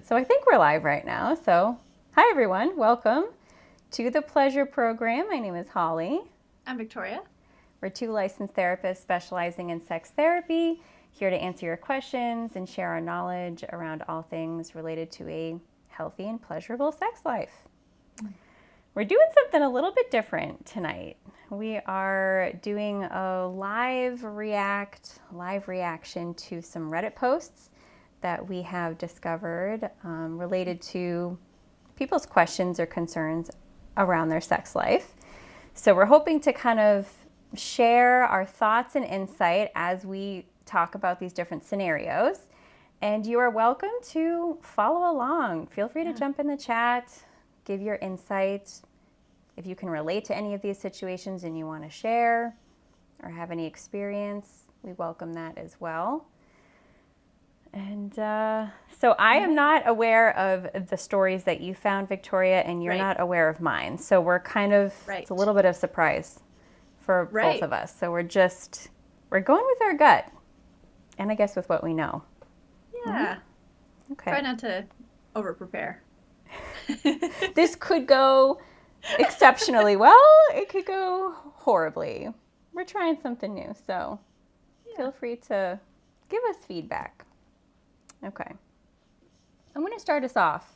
So I think we're live right now. So hi everyone, welcome to the Pleasure Program. My name is Holly. I'm Victoria. We're two licensed therapists specializing in sex therapy, here to answer your questions and share our knowledge around all things related to a healthy and pleasurable sex life. We're doing something a little bit different tonight. We are doing a live reaction to some Reddit posts that we have discovered related to people's questions or concerns around their sex life. So we're hoping to kind of share our thoughts and insight as we talk about these different scenarios. And you are welcome to follow along. Feel free to jump in the chat, give your insight. If you can relate to any of these situations and you want to share or have any experience, we welcome that as well. And so I am not aware of the stories that you found, Victoria, and you're not aware of mine. So we're kind of, it's a little bit of surprise for both of us. So we're going with our gut and I guess with what we know. Yeah. Mm-hmm. Okay. Try not to over-prepare. This could go exceptionally well. It could go horribly. We're trying something new. So feel free to give us feedback. Okay. I'm going to start us off.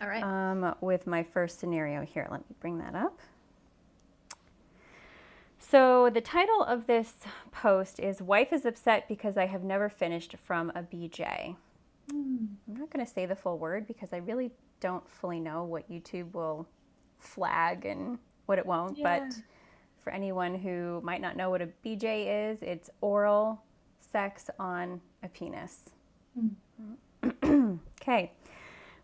All right. With my first scenario here. Let me bring that up. So the title of this post is "Wife is upset because I have never finished from a BJ." I'm not going to say the full word because I really don't fully know what YouTube will flag and what it won't. Yeah. But for anyone who might not know what a BJ is, it's oral sex on a penis. Okay.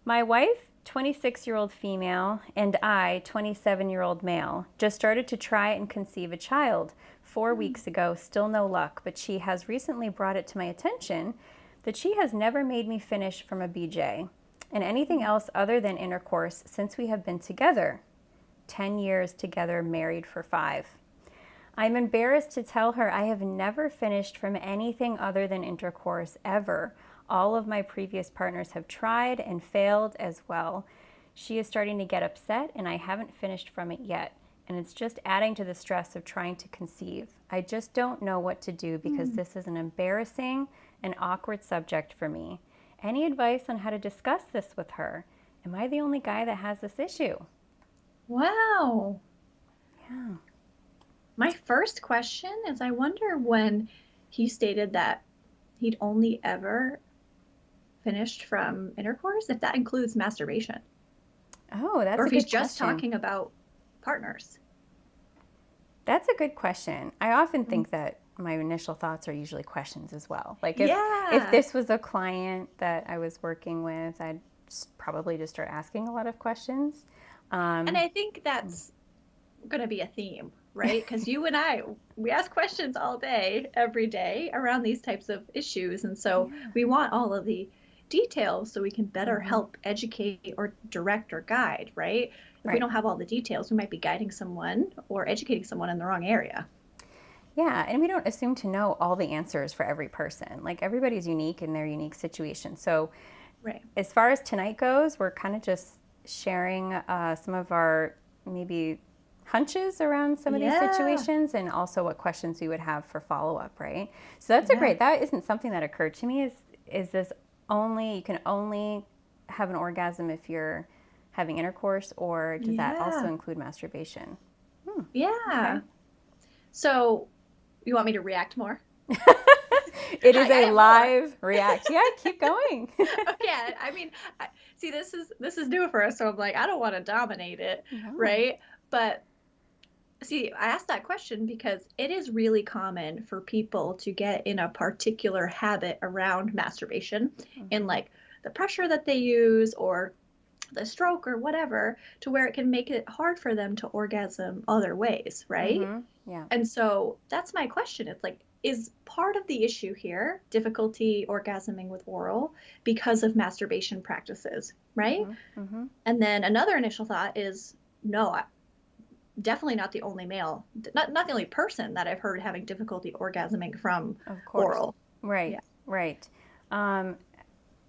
My wife, 26-year-old female, and I, 27-year-old male, just started to try and conceive a child 4 weeks ago. Still no luck, but she has recently brought it to my attention that she has never made me finish from a BJ and anything else other than intercourse since we have been together. 10 years together, married for 5. I'm embarrassed to tell her I have never finished from anything other than intercourse ever. All of my previous partners have tried and failed as well. She is starting to get upset and I haven't finished from it yet. And it's just adding to the stress of trying to conceive. I just don't know what to do because this is an embarrassing and awkward subject for me. Any advice on how to discuss this with her? Am I the only guy that has this issue? Wow. Yeah. My first question is, I wonder when he stated that he'd only ever finished from intercourse, if that includes masturbation. Oh, that's a good question. Or if he's just talking about partners. That's a good question. I often think that my initial thoughts are usually questions as well. Like if this was a client that I was working with, I'd probably just start asking a lot of questions. And I think that's going to be a theme, right? Because you and I, we ask questions all day, every day around these types of issues. And so we want all of the details so we can better help educate or direct or guide, right? If we don't have all the details, we might be guiding someone or educating someone in the wrong area. Yeah, and we don't assume to know all the answers for every person. Like everybody's unique in their unique situation. So as far as tonight goes, we're kind of just sharing some of our maybe hunches around some of these situations and also what questions we would have for follow-up, right? So that's a great, that isn't something that occurred to me. Is this only, you can only have an orgasm if you're having intercourse, or does that also include masturbation? Okay. So you want me to react more? It is a live react. Yeah, keep going. Okay. I mean, see, this is new for us. So I'm like, I don't want to dominate it. Right. But see, I asked that question because it is really common for people to get in a particular habit around masturbation and like the pressure that they use or the stroke or whatever, to where it can make it hard for them to orgasm other ways, right? Yeah. And so that's my question. It's like, is part of the issue here difficulty orgasming with oral because of masturbation practices, right? And then another initial thought is, no, definitely not the only male, not the only person that I've heard having difficulty orgasming from oral. Right, right.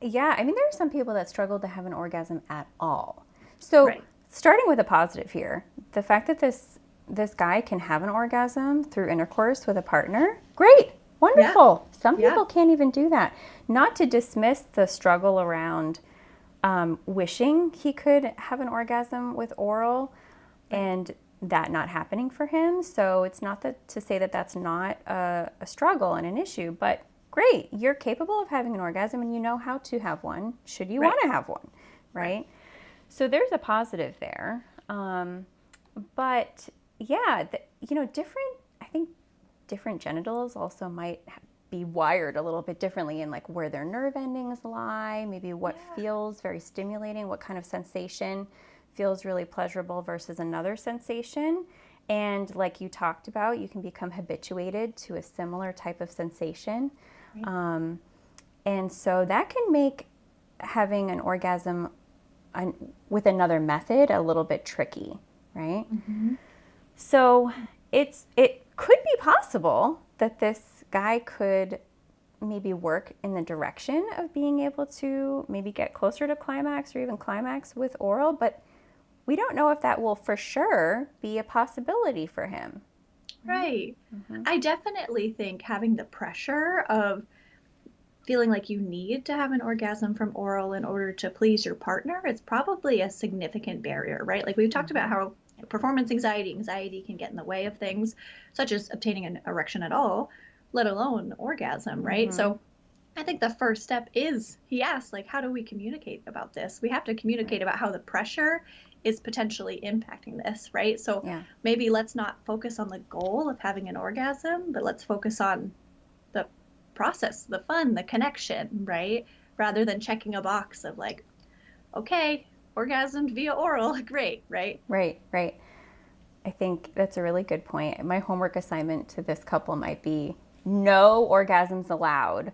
Yeah, I mean, there are some people that struggle to have an orgasm at all. So, Right. starting with a positive here, the fact that this guy can have an orgasm through intercourse with a partner, great, Yeah. wonderful. Some Yeah. people can't even do that. Not to dismiss the struggle around wishing he could have an orgasm with oral Right. and that not happening for him. So it's not that to say that that's not a struggle and an issue, but great, you're capable of having an orgasm and you know how to have one should you Right. want to have one, Right. right? So there's a positive there. But yeah, different, I think different genitals also might be wired a little bit differently in like where their nerve endings lie, maybe what feels very stimulating, what kind of sensation feels really pleasurable versus another sensation. And like you talked about, you can become habituated to a similar type of sensation. Right. And so that can make having an orgasm with another method a little bit tricky, right? Mm-hmm. So it could be possible that this guy could maybe work in the direction of being able to maybe get closer to climax or even climax with oral, but we don't know if that will for sure be a possibility for him. Right. Mm-hmm. I definitely think having the pressure of feeling like you need to have an orgasm from oral in order to please your partner is probably a significant barrier, right? Like we've talked about how performance anxiety can get in the way of things such as obtaining an erection at all, let alone orgasm, right? Mm-hmm. So I think the first step is he asked, like, how do we communicate about this? We have to communicate about how the pressure is potentially impacting this, right? So Yeah. maybe let's not focus on the goal of having an orgasm, but let's focus on the process, the fun, the connection, right? Rather than checking a box of like, okay, orgasmed via oral, great, right? Right, right. I think that's a really good point. My homework assignment to this couple might be no orgasms allowed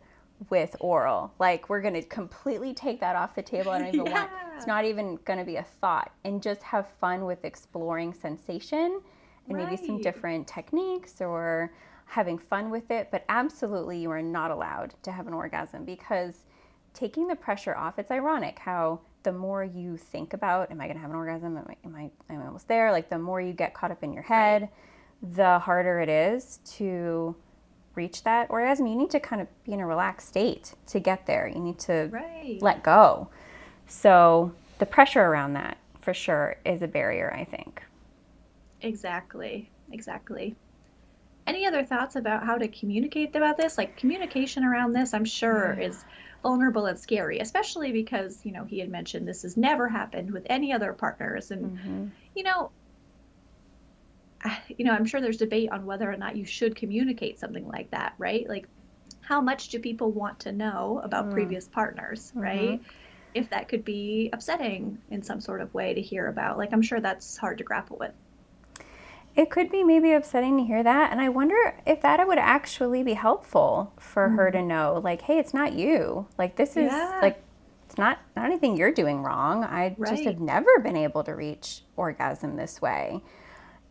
with oral. Like, we're going to completely take that off the table. I don't even want, it's Yeah, not even going to be a thought. And just have fun with exploring sensation and maybe some right. different techniques or having fun with it. But absolutely, you are not allowed to have an orgasm because taking the pressure off, it's ironic how the more you think about, am I going to have an orgasm? Am I almost there? Like the more you get caught up in your head, Right. the harder it is to reach that orgasm. You need to kind of be in a relaxed state to get there. You need to Right. let go. So the pressure around that for sure is a barrier, I think. Exactly. Exactly. Any other thoughts about how to communicate about this? Like communication around this, I'm sure Yeah. is vulnerable and scary, especially because, he had mentioned this has never happened with any other partners. And, Mm-hmm. you know, I'm sure there's debate on whether or not you should communicate something like that, right? Like, how much do people want to know about previous partners, Mm-hmm. right? If that could be upsetting in some sort of way to hear about. Like, I'm sure that's hard to grapple with. It could be maybe upsetting to hear that. And I wonder if that would actually be helpful for her Mm. to know, like, hey, it's not you. Like, this is Yeah, like, it's not anything you're doing wrong. I just have right. never been able to reach orgasm this way.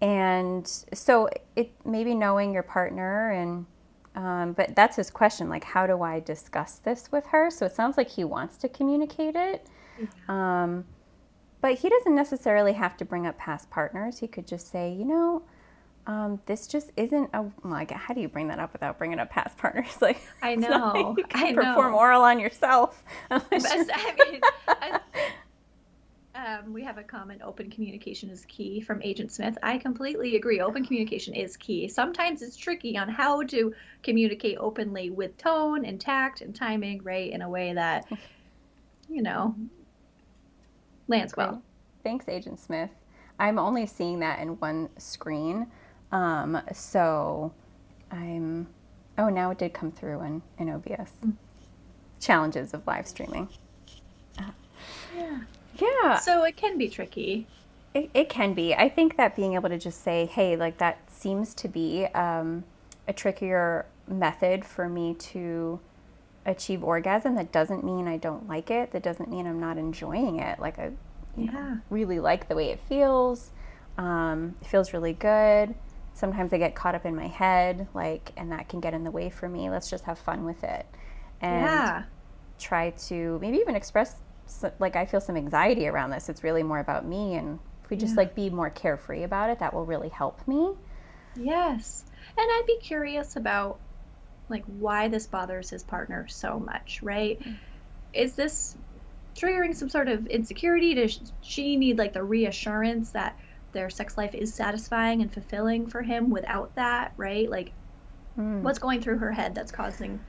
And so it maybe knowing your partner and, but that's his question, like, how do I discuss this with her? So it sounds like he wants to communicate it. Yeah. Um, but he doesn't necessarily have to bring up past partners. He could just say, this just isn't a, like, how do you bring that up without bringing up past partners? Like, I it's not like know. you can I perform know. oral on yourself. But Unless you're- I mean, we have a comment, open communication is key from Agent Smith. I completely agree. Open communication is key. Sometimes it's tricky on how to communicate openly with tone and tact and timing, right? In a way that, you know, lands Great. well. Thanks, Agent Smith. I'm only seeing that in one screen. So I'm, oh, now it did come through in OBS. Challenges of live streaming. Yeah. Yeah, So it can be tricky. it can be. I think that being able to just say, hey, like that seems to be a trickier method for me to achieve orgasm. That doesn't mean I don't like it. That doesn't mean I'm not enjoying it. Like I, Yeah. really like the way it feels. It feels really good. Sometimes I get caught up in my head, like, and that can get in the way for me. Let's just have fun with it. And Yeah. try to maybe even express, like, I feel some anxiety around this. It's really more about me. And if we just like be more carefree about it, that will really help me. Yes. And I'd be curious about like why this bothers his partner so much, right? Is this triggering some sort of insecurity? Does she need like the reassurance that their sex life is satisfying and fulfilling for him without that, right? Like what's going through her head that's causing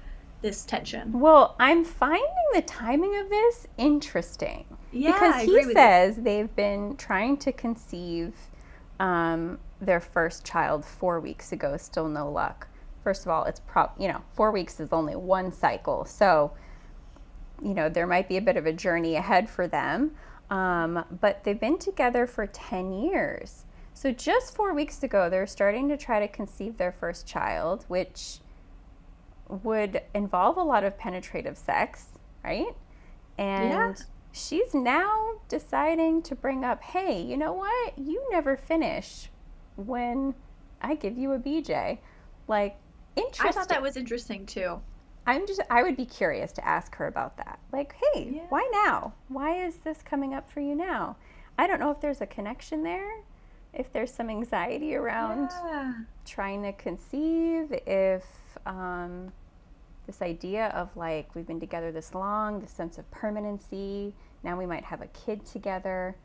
this tension? Well, I'm finding the timing of this interesting. Yeah, because I he agree with says they've been trying to conceive their first child 4 weeks ago, still no luck. First of all, it's 4 weeks is only one cycle. So, there might be a bit of a journey ahead for them. But they've been together for 10 years. So just 4 weeks ago, they're starting to try to conceive their first child, which would involve a lot of penetrative sex, right? And she's now deciding to bring up, hey, you know what? You never finish when I give you a BJ. Like, interesting. I thought that was interesting too. I would be curious to ask her about that. Like, hey, why now? Why is this coming up for you now? I don't know if there's a connection there, if there's some anxiety around trying to conceive, if this idea of like, we've been together this long, the sense of permanency, now we might have a kid together.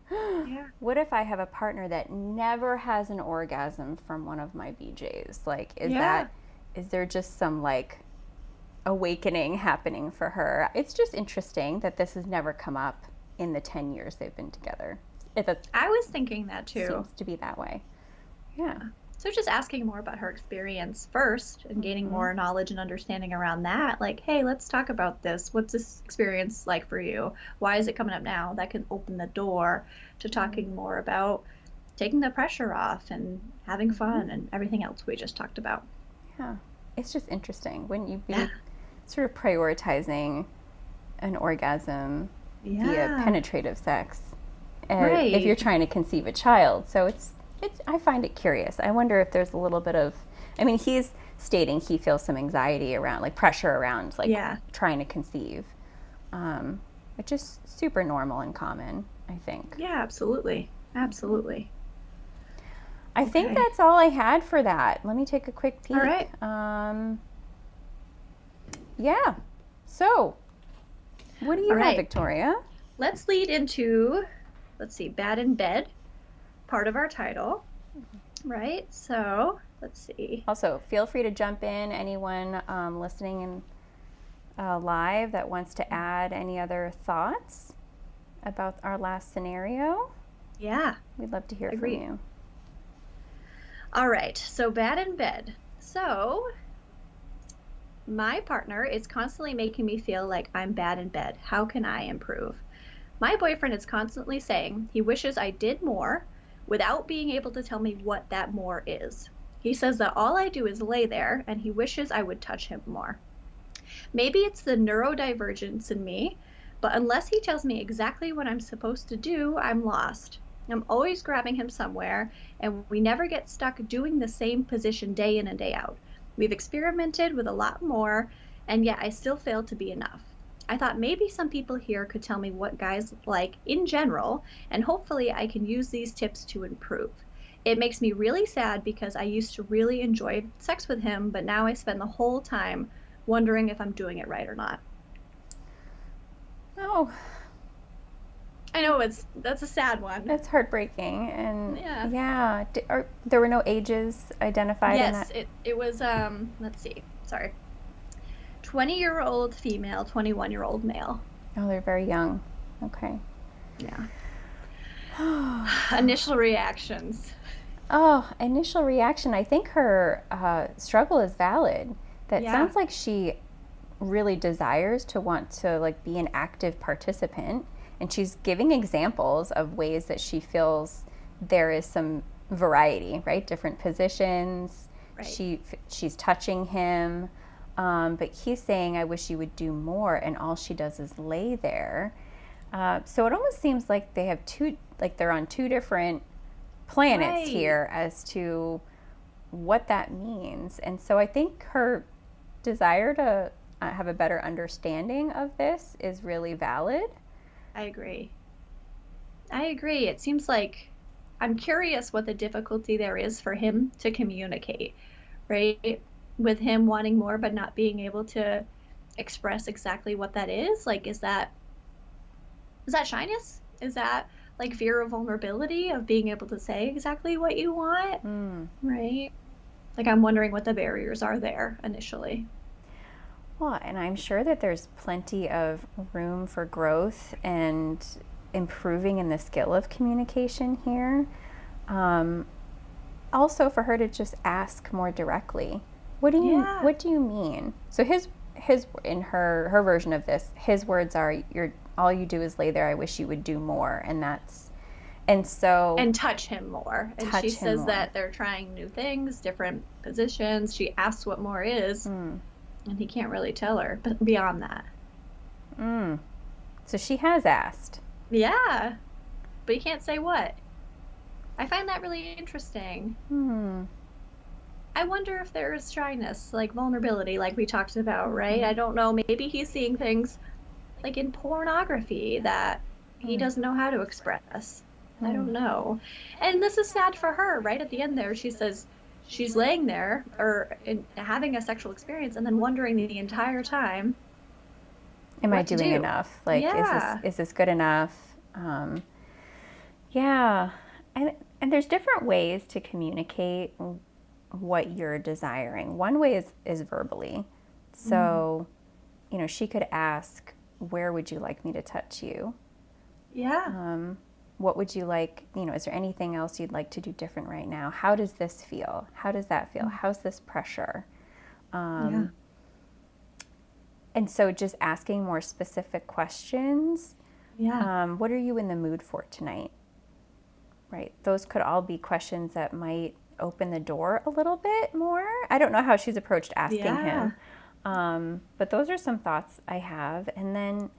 What if I have a partner that never has an orgasm from one of my BJs? Like, is there just some like awakening happening for her? It's just interesting that this has never come up in the 10 years they've been together. I was thinking that too. Seems to be that way. Yeah. So just asking more about her experience first and gaining more knowledge and understanding around that. Like, hey, let's talk about this. What's this experience like for you? Why is it coming up now? That can open the door to talking more about taking the pressure off and having fun and everything else we just talked about. Yeah. It's just interesting. Wouldn't you be sort of prioritizing an orgasm via penetrative sex if you're trying to conceive a child? So I find it curious. I wonder if there's a little bit of, he's stating he feels some anxiety around, like pressure around, like trying to conceive, which is super normal and common, I think. Yeah, absolutely. Absolutely. I think that's all I had for that. Let me take a quick peek. All right. Yeah. So, what do you have, Victoria? Let's lead into, bad in bed, part of our title, right? So, let's see. Also, feel free to jump in, anyone listening in live that wants to add any other thoughts about our last scenario. Yeah. We'd love to hear from you. All right. So, bad in bed. So, my partner is constantly making me feel like I'm bad in bed. How can I improve? My boyfriend is constantly saying he wishes I did more without being able to tell me what that more is. He says that all I do is lay there and he wishes I would touch him more. Maybe it's the neurodivergence in me, but unless he tells me exactly what I'm supposed to do, I'm lost. I'm always grabbing him somewhere, and we never get stuck doing the same position day in and day out. We've experimented with a lot more, and yet I still fail to be enough. I thought maybe some people here could tell me what guys like in general, and hopefully I can use these tips to improve. It makes me really sad because I used to really enjoy sex with him, but now I spend the whole time wondering if I'm doing it right or not. Oh. I know that's a sad one. That's heartbreaking, and there were no ages identified in that? Yes, it was, let's see, 20-year-old female, 21-year-old male. Oh, they're very young. Okay. Yeah. Initial reactions. Oh, initial reaction. I think her struggle is valid. That sounds like she really desires to want to like be an active participant. And she's giving examples of ways that she feels there is some variety, right? Different positions. Right. She's touching him. But he's saying, I wish you would do more. And all she does is lay there. So it almost seems like they have they're on two different planets here as to what that means. And so I think her desire to have a better understanding of this is really valid. I agree. It seems like I'm curious what the difficulty there is for him to communicate, right? With him wanting more but not being able to express exactly what that is. Like, is that shyness? Is that like fear of vulnerability, of being able to say exactly what you want? Right? Like, I'm wondering what the barriers are there initially. Well, and I'm sure that there's plenty of room for growth and improving in the skill of communication here. Also, for her to just ask more directly, what do you mean? So his in her version of this, his words are, "You're all you do is lay there. I wish you would do more," and touch him more. And she says that they're trying new things, different positions. She asks what more is, and he can't really tell her, but beyond that. So she has asked. Yeah, but he can't say what. I find that really interesting. I wonder if there is shyness, like vulnerability, like we talked about, right? I don't know. Maybe he's seeing things like in pornography that he doesn't know how to express. I don't know. And this is sad for her, right? At the end there, she says she's laying there or having a sexual experience and then wondering the entire time, am I doing enough? Like, is this good enough? Yeah. And there's different ways to communicate what you're desiring. One way is verbally. So, she could ask, where would you like me to touch you? Yeah. What would you like, is there anything else you'd like to do different right now? How does this feel? How does that feel? How's this pressure? And so just asking more specific questions. What are you in the mood for tonight? Right. Those could all be questions that might open the door a little bit more. I don't know how she's approached asking him. But those are some thoughts I have. And then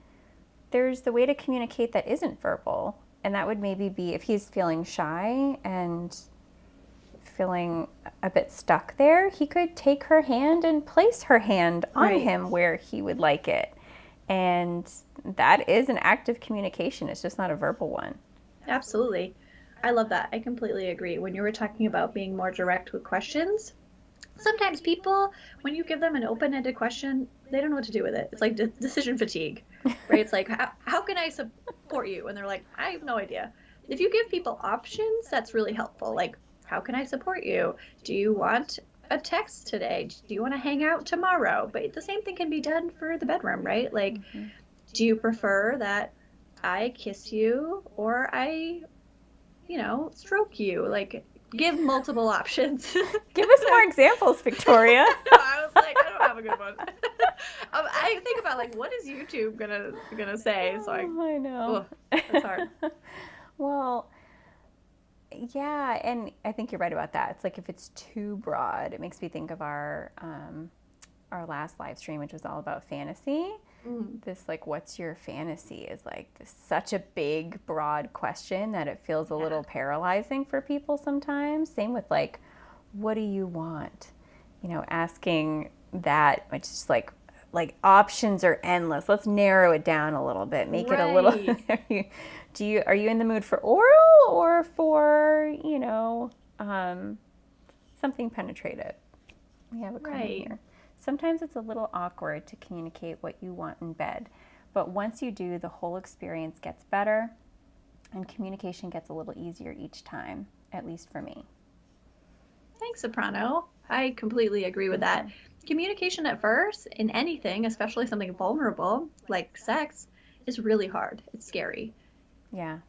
there's the way to communicate that isn't verbal. And that would maybe be if he's feeling shy and feeling a bit stuck there, he could take her hand and place her hand on him where he would like it. And that is an act of communication. It's just not a verbal one. Absolutely. I love that. I completely agree. When you were talking about being more direct with questions, sometimes people, when you give them an open-ended question, they don't know what to do with it. It's like decision fatigue, right? It's like, how can I support you? And they're like, I have no idea. If you give people options, that's really helpful. Like, how can I support you? Do you want a text today? Do you want to hang out tomorrow? But the same thing can be done for the bedroom, right? Like, do you prefer that I kiss you or I, stroke you? Like, give multiple options. Give us more examples, Victoria. I was like, I don't have a good one. I think about like, what is YouTube gonna say? So I know. That's hard. Well, yeah, and I think you're right about that. It's like if it's too broad, it makes me think of our last live stream, which was all about fantasy. This like, what's your fantasy is like such a big, broad question that it feels a little paralyzing for people sometimes. Same with like, what do you want? Asking that, which is like options are endless. Let's narrow it down a little bit. Make it a little. Are you in the mood for oral or for something penetrative? We have a comment here. Sometimes it's a little awkward to communicate what you want in bed, but once you do, the whole experience gets better and communication gets a little easier each time, at least for me. Thanks, Soprano. I completely agree with that. Communication at first in anything, especially something vulnerable like sex, is really hard. It's scary. Yeah,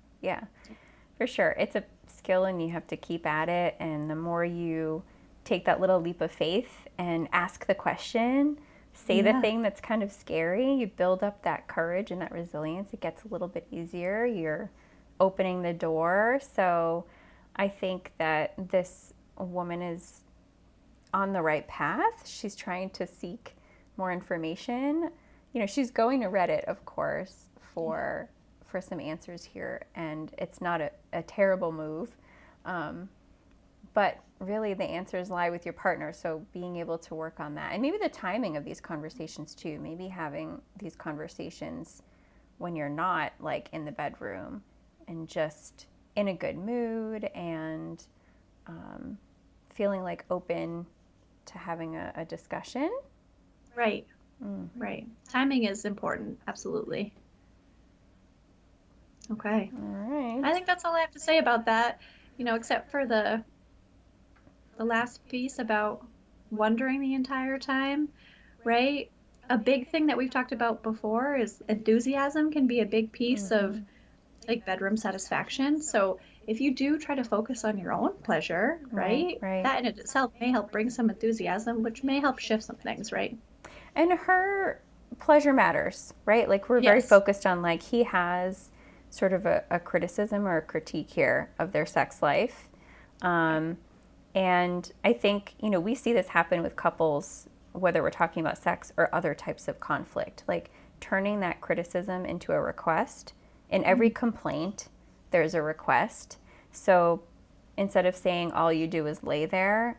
for sure. It's a skill and you have to keep at it, and the more you take that little leap of faith and ask the question, say the thing that's kind of scary, you build up that courage and that resilience. It gets a little bit easier. You're opening the door. So I think that this woman is on the right path. She's trying to seek more information. She's going to Reddit, of course, for some answers here, and it's not a terrible move. But really the answers lie with your partner. So being able to work on that, and maybe the timing of these conversations too, maybe having these conversations when you're not like in the bedroom and just in a good mood and feeling like open to having a discussion. Right. Right. Timing is important. Absolutely. Okay. All right. I think that's all I have to say about that, except for the last piece about wondering the entire time, right? A big thing that we've talked about before is enthusiasm can be a big piece of like bedroom satisfaction. So if you do try to focus on your own pleasure, right? That in itself may help bring some enthusiasm, which may help shift some things, right? And her pleasure matters, right? Like we're very focused on like he has sort of a criticism or a critique here of their sex life. And I think, we see this happen with couples, whether we're talking about sex or other types of conflict, like turning that criticism into a request. In every complaint, there's a request. So instead of saying all you do is lay there,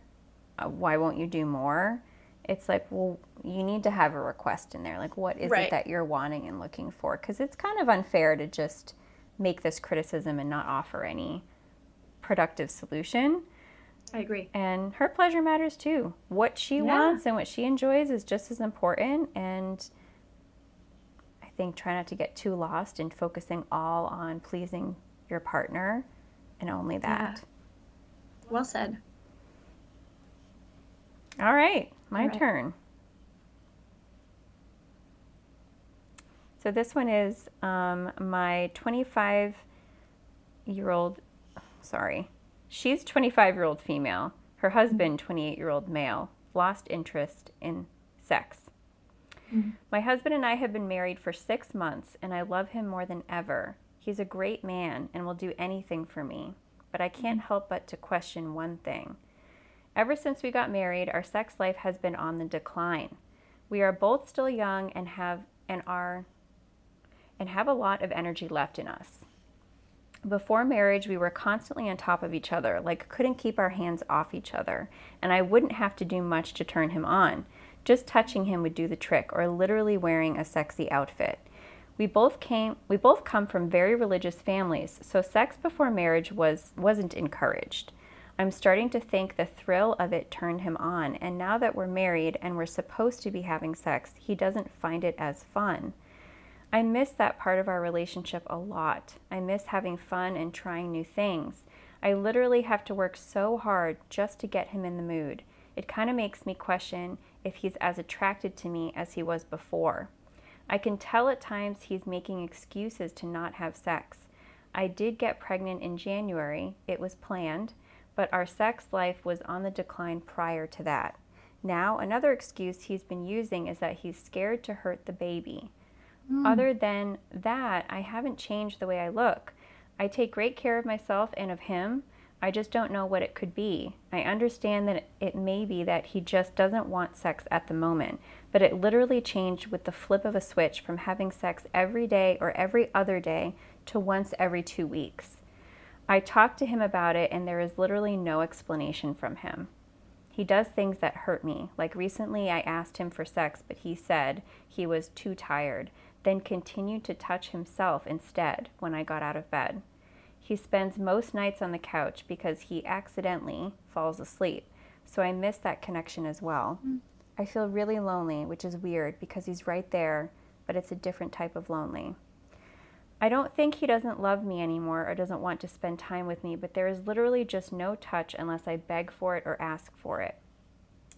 why won't you do more? It's like, well, you need to have a request in there. Like, what is it that you're wanting and looking for? Because it's kind of unfair to just make this criticism and not offer any productive solution. I agree. And her pleasure matters too. What she wants and what she enjoys is just as important. And I think try not to get too lost in focusing all on pleasing your partner and only that. Yeah. Well said. All right, my turn. So this one is my 25-year-old, she's 25-year-old female. Her husband, 28-year-old male, lost interest in sex. My husband and I have been married for 6 months, and I love him more than ever. He's a great man and will do anything for me, but I can't help but to question one thing. Ever since we got married, our sex life has been on the decline. We are both still young and have a lot of energy left in us. Before marriage, we were constantly on top of each other, like couldn't keep our hands off each other, and I wouldn't have to do much to turn him on. Just touching him would do the trick, or literally wearing a sexy outfit. We both come from very religious families, so sex before marriage wasn't encouraged. I'm starting to think the thrill of it turned him on, and now that we're married and we're supposed to be having sex, he doesn't find it as fun. I miss that part of our relationship a lot. I miss having fun and trying new things. I literally have to work so hard just to get him in the mood. It kind of makes me question if he's as attracted to me as he was before. I can tell at times he's making excuses to not have sex. I did get pregnant in January. It was planned, but our sex life was on the decline prior to that. Now, another excuse he's been using is that he's scared to hurt the baby. Other than that, I haven't changed the way I look. I take great care of myself and of him. I just don't know what it could be. I understand that it may be that he just doesn't want sex at the moment, but it literally changed with the flip of a switch from having sex every day or every other day to once every 2 weeks. I talked to him about it, and there is literally no explanation from him. He does things that hurt me. Like recently I asked him for sex, but he said he was too tired, then continued to touch himself instead when I got out of bed. He spends most nights on the couch because he accidentally falls asleep, so I miss that connection as well. I feel really lonely, which is weird because he's right there, but it's a different type of lonely. I don't think he doesn't love me anymore or doesn't want to spend time with me, but there is literally just no touch unless I beg for it or ask for it.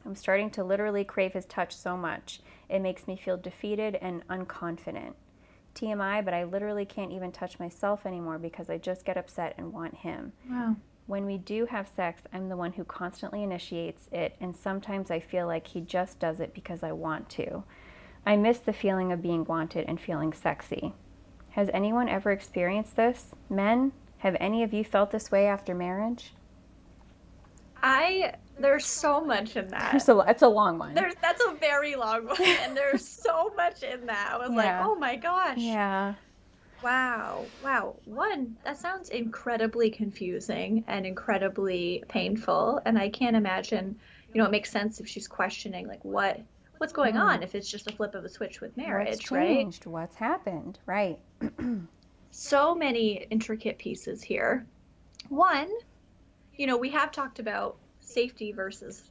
I'm starting to literally crave his touch so much. It makes me feel defeated and unconfident. TMI, but I literally can't even touch myself anymore because I just get upset and want him. Wow. When we do have sex, I'm the one who constantly initiates it, and sometimes I feel like he just does it because I want to. I miss the feeling of being wanted and feeling sexy. Has anyone ever experienced this? Men, have any of you felt this way after marriage? There's so much in that. It's a long one. That's a very long one, and there's so much in that. I was like, oh my gosh. Yeah. Wow. Wow. One, that sounds incredibly confusing and incredibly painful. And I can't imagine, it makes sense if she's questioning like what's going Hmm. on if it's just a flip of a switch with What's marriage, right? changed? What's happened? Right. So many intricate pieces here. One, we have talked about safety versus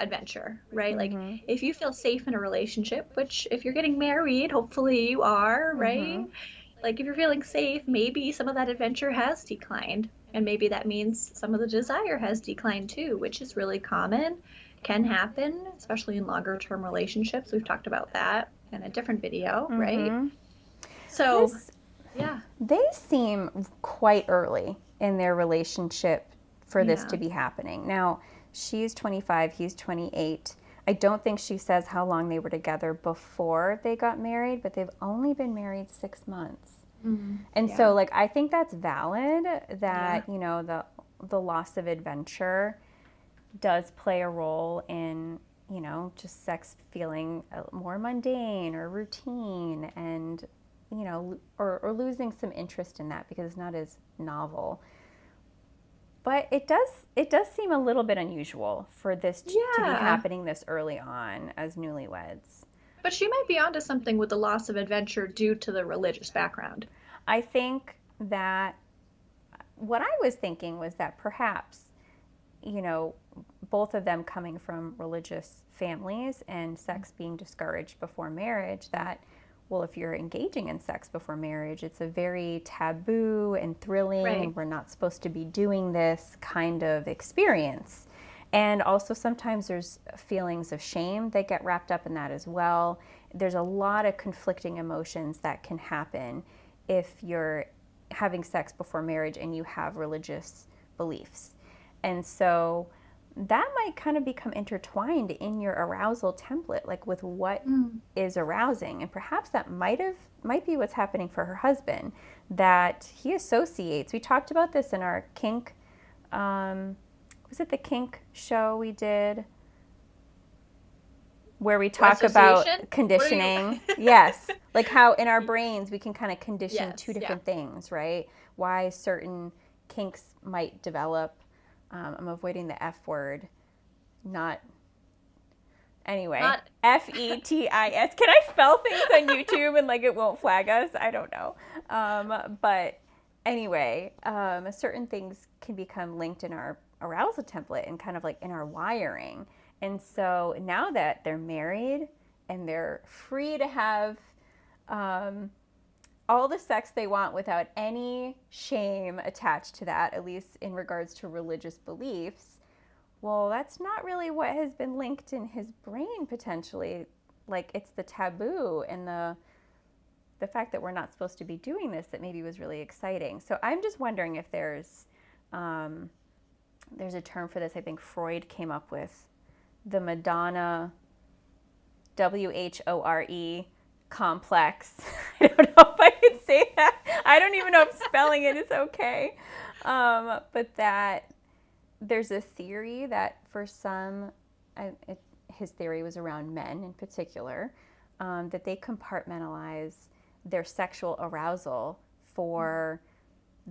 adventure, right? Like Mm-hmm. if you feel safe in a relationship, which if you're getting married, hopefully you are, right? Mm-hmm. Like if you're feeling safe, maybe some of that adventure has declined. And maybe that means some of the desire has declined too, which is really common, can happen, especially in longer term relationships. We've talked about that in a different video, right? Mm-hmm. So, This, yeah, they seem quite early in their relationship for this to yeah. be happening. Now, she's 25, he's 28. I don't think she says how long they were together before they got married, but they've only been married 6 months. And Yeah, so, like, I think that's valid yeah, that, the loss of adventure does play a role in, just sex feeling more mundane or routine and, or losing some interest in that because it's not as novel. But it does seem a little bit unusual for this to be yeah. happening this early on as newlyweds. But she might be onto something with the loss of adventure due to the religious background. I think that what I was thinking was that perhaps, you know, both of them coming from religious families and sex being discouraged before marriage, that, well, if you're engaging in sex before marriage, it's a very taboo and thrilling, Right. and we're not supposed to be doing this kind of experience. And also, sometimes there's feelings of shame that get wrapped up in that as well. There's a lot of conflicting emotions that can happen if you're having sex before marriage and you have religious beliefs. And so that might kind of become intertwined in your arousal template, like with what Mm. is arousing. And perhaps that might be what's happening for her husband, that he associates. We talked about this in our kink, was it the kink show we did where we talk about Association? What are you? conditioning? Yes. Like how in our brains we can kind of condition two Yes, yeah. different things, right? Why certain kinks might develop. I'm avoiding the F word. Not, anyway. Not FETIS. Can I spell things on YouTube and like it won't flag us? I don't know. But anyway, certain things can become linked in our arousal template and kind of like in our wiring. And so now that they're married and they're free to have um, all the sex they want without any shame attached to that, at least in regards to religious beliefs, well, that's not really what has been linked in his brain potentially. Like it's the taboo and the fact that we're not supposed to be doing this that maybe was really exciting. So I'm just wondering if there's a term for this. I think Freud came up with the Madonna WHORE complex. I don't know if I can say that. I don't even know if spelling it is okay. But that there's a theory that for some, his theory was around men in particular, that they compartmentalize their sexual arousal for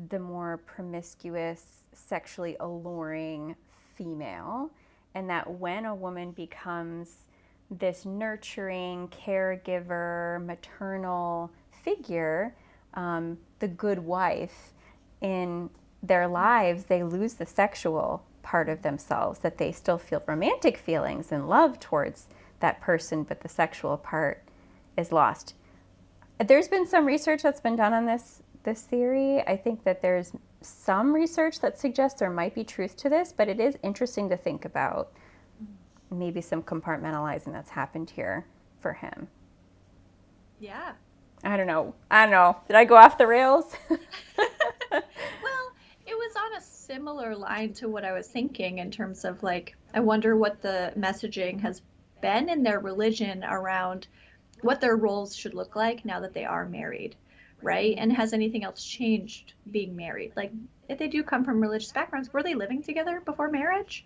the more promiscuous, sexually alluring female, and that when a woman becomes this nurturing, caregiver, maternal figure, the good wife in their lives, they lose the sexual part of themselves, that they still feel romantic feelings and love towards that person, but the sexual part is lost. There's been some research that's been done on this theory. I think that there's some research that suggests there might be truth to this, but it is interesting to think about maybe some compartmentalizing that's happened here for him. Yeah. I don't know. Did I go off the rails? Well, it was on a similar line to what I was thinking in terms of like, I wonder what the messaging has been in their religion around what their roles should look like now that they are married, right? And has anything else changed being married? Like, if they do come from religious backgrounds, were they living together before marriage?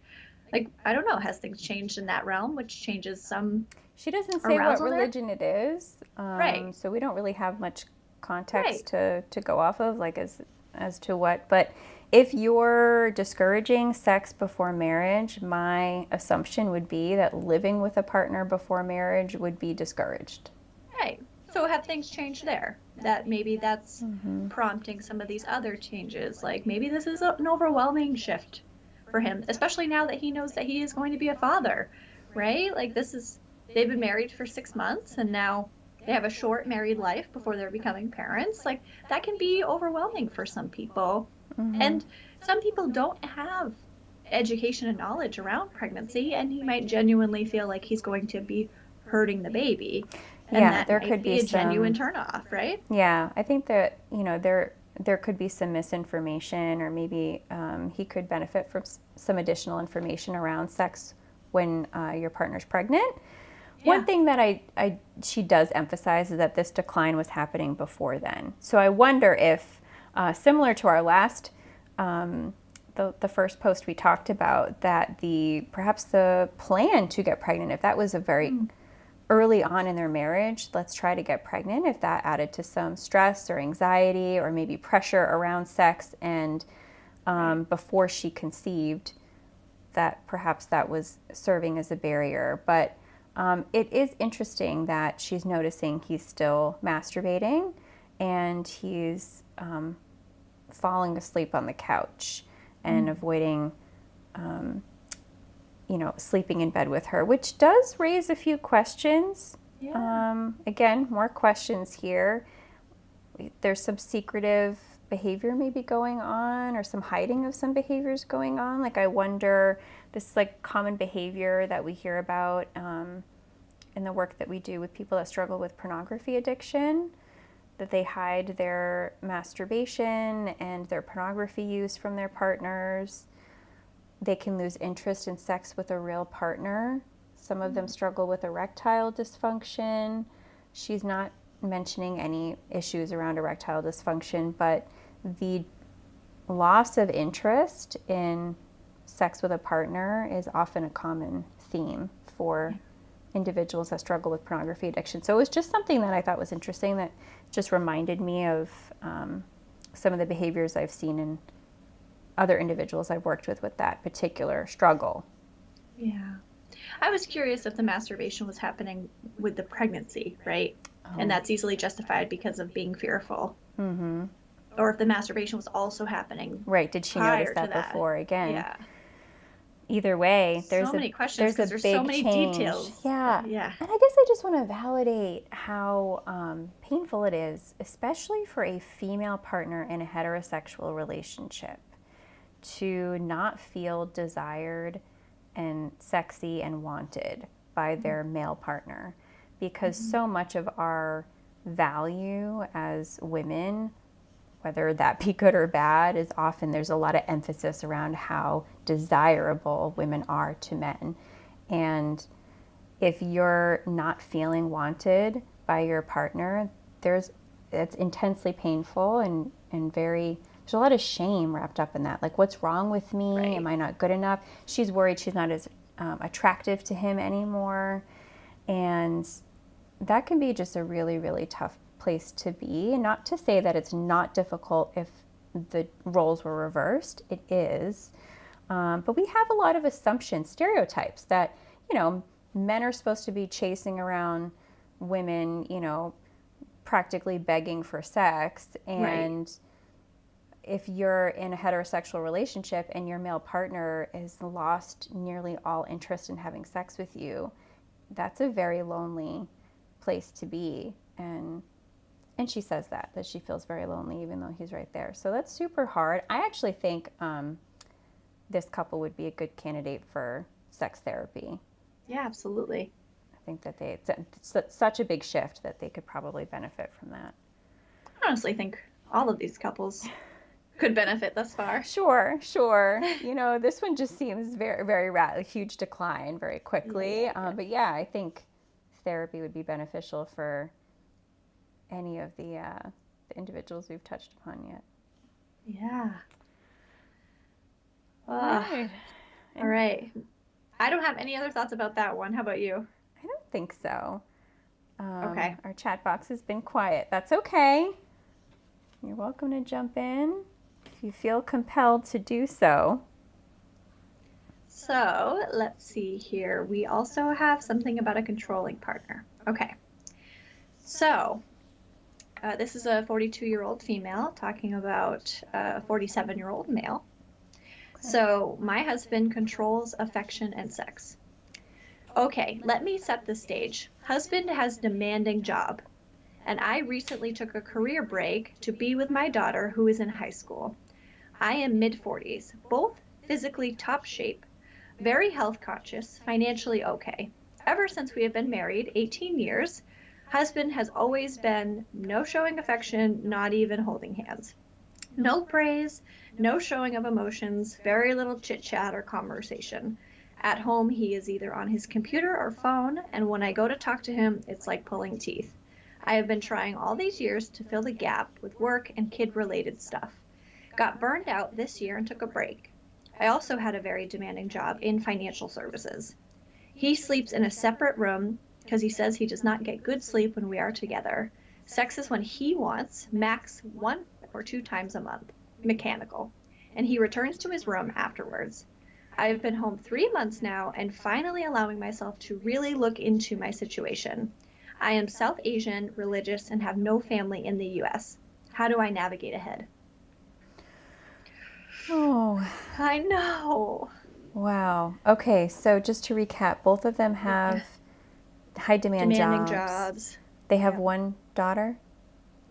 Like, I don't know, has things changed in that realm, which changes some She doesn't say what arousal there? religion it is, Right. so we don't really have much context to go off of, like as to what. But if you're discouraging sex before marriage, my assumption would be that living with a partner before marriage would be discouraged. Right. So have things changed there? That maybe that's prompting some of these other changes. Like maybe this is an overwhelming shift for him, especially now that he knows that he is going to be a father, right? Like they've been married for 6 months and now they have a short married life before they're becoming parents. Like that can be overwhelming for some people. And some people don't have education and knowledge around pregnancy, and he might genuinely feel like he's going to be hurting the baby. And that there might could be a genuine turnoff, right? Yeah, I think that, there could be some misinformation, or maybe he could benefit from some additional information around sex when your partner's pregnant. Yeah. One thing that she does emphasize is that this decline was happening before then. So I wonder if, similar to our last, the first post we talked about, that perhaps the plan to get pregnant, if that was a very early on in their marriage, let's try to get pregnant, if that added to some stress or anxiety or maybe pressure around sex, and before she conceived, that perhaps that was serving as a barrier. But it is interesting that she's noticing he's still masturbating and he's falling asleep on the couch and avoiding sleeping in bed with her, which does raise a few questions. Again, more questions here. There's some secretive behavior maybe going on, or some hiding of some behaviors going on. Like, I wonder, this like common behavior that we hear about in the work that we do with people that struggle with pornography addiction, that they hide their masturbation and their pornography use from their partners. They can lose interest in sex with a real partner. Some of them struggle with erectile dysfunction. She's not mentioning any issues around erectile dysfunction, but the loss of interest in sex with a partner is often a common theme for individuals that struggle with pornography addiction. So it was just something that I thought was interesting, that just reminded me of some of the behaviors I've seen in other individuals I've worked with that particular struggle. Yeah. I was curious if the masturbation was happening with the pregnancy, right? And that's easily justified because of being fearful. Or if the masturbation was also happening. Right. Did she notice that before? Again. Yeah. Either way, there's so many questions because there's so many details. Yeah. Yeah. And I guess I just want to validate how painful it is, especially for a female partner in a heterosexual relationship, to not feel desired and sexy and wanted by their male partner, because so much of our value as women, whether that be good or bad, is often, there's a lot of emphasis around how desirable women are to men. And if you're not feeling wanted by your partner, it's intensely painful and very, there's a lot of shame wrapped up in that. Like, what's wrong with me? Right. Am I not good enough? She's worried she's not as attractive to him anymore. And that can be just a really, really tough place to be. And not to say that it's not difficult if the roles were reversed. It is. But we have a lot of assumptions, stereotypes, that, men are supposed to be chasing around women, practically begging for sex. And if you're in a heterosexual relationship and your male partner has lost nearly all interest in having sex with you, that's a very lonely place to be. And she says that she feels very lonely even though he's right there. So that's super hard. I actually think this couple would be a good candidate for sex therapy. Yeah, absolutely. I think that it's such a big shift that they could probably benefit from that. I honestly think all of these couples could benefit thus far. Sure. This one just seems very, very a huge decline very quickly. But yeah, I think therapy would be beneficial for any of the individuals we've touched upon yet. Yeah. Right. All right. I don't have any other thoughts about that one. How about you? I don't think so. Okay. Our chat box has been quiet. That's okay. You're welcome to jump in if you feel compelled to do so. So let's see here. We also have something about a controlling partner. Okay. So this is a 42-year-old female talking about a 47-year-old male. So my husband controls affection and sex. Okay, let me set the stage. Husband has demanding job, and I recently took a career break to be with my daughter who is in high school. I am mid-40s, both physically top shape, very health conscious, financially okay. Ever since we have been married 18 years, husband has always been no showing affection, not even holding hands. No praise, no showing of emotions, very little chit chat or conversation. At home, he is either on his computer or phone, and when I go to talk to him, it's like pulling teeth. I have been trying all these years to fill the gap with work and kid-related stuff. Got burned out this year and took a break. I also had a very demanding job in financial services. He sleeps in a separate room because he says he does not get good sleep when we are together. Sex is when he wants, max 1 or 2 times a month, mechanical, and he returns to his room afterwards. I have been home 3 months now and finally allowing myself to really look into my situation. I am South Asian, religious, and have no family in the US. How do I navigate ahead? Oh, I know. wow. Okay, so just to recap, both of them have high demand Demanding jobs. jobs. They have Yeah. one daughter,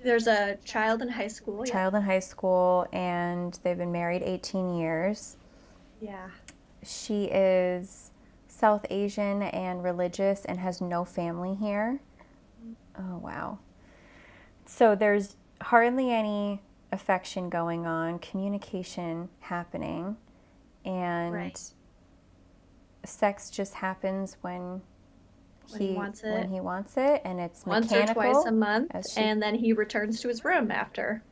There's a child in high school. Yeah. child in high school, and they've been married 18 years. Yeah. She is South Asian and religious and has no family here. Oh, wow. So there's hardly any affection going on, communication happening, and Right. sex just happens when He wants it he wants it, and it's once or mechanical. twice a month, As she, and then he returns to his room after.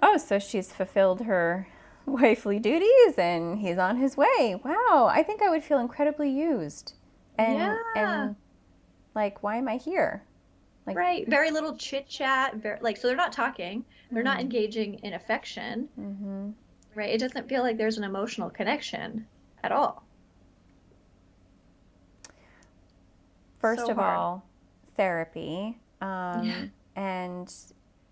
oh, so she's fulfilled her wifely duties, and he's on his way. Wow, I think I would feel incredibly used, Yeah. and like, why am I here? Like, Right. Very little chit chat. Like, so they're not talking. They're not engaging in affection. mm-hmm. Right. It doesn't feel like there's an emotional connection at all. First So of hard. all, therapy. Yeah. And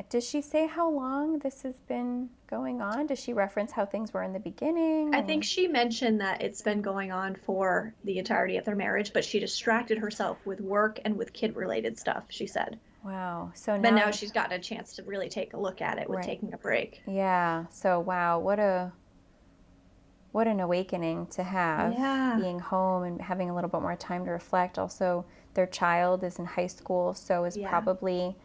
does she say how long this has been going on? Does she reference how things were in the beginning? I think she mentioned that it's been going on for the entirety of their marriage, but she distracted herself with work and with kid-related stuff, she said. Wow. So But now now, she's gotten a chance to really take a look at it with right. taking a break. Yeah. So wow, what an awakening to have, Yeah. being home and having a little bit more time to reflect. Also, their child is in high school, so is Yeah. probably,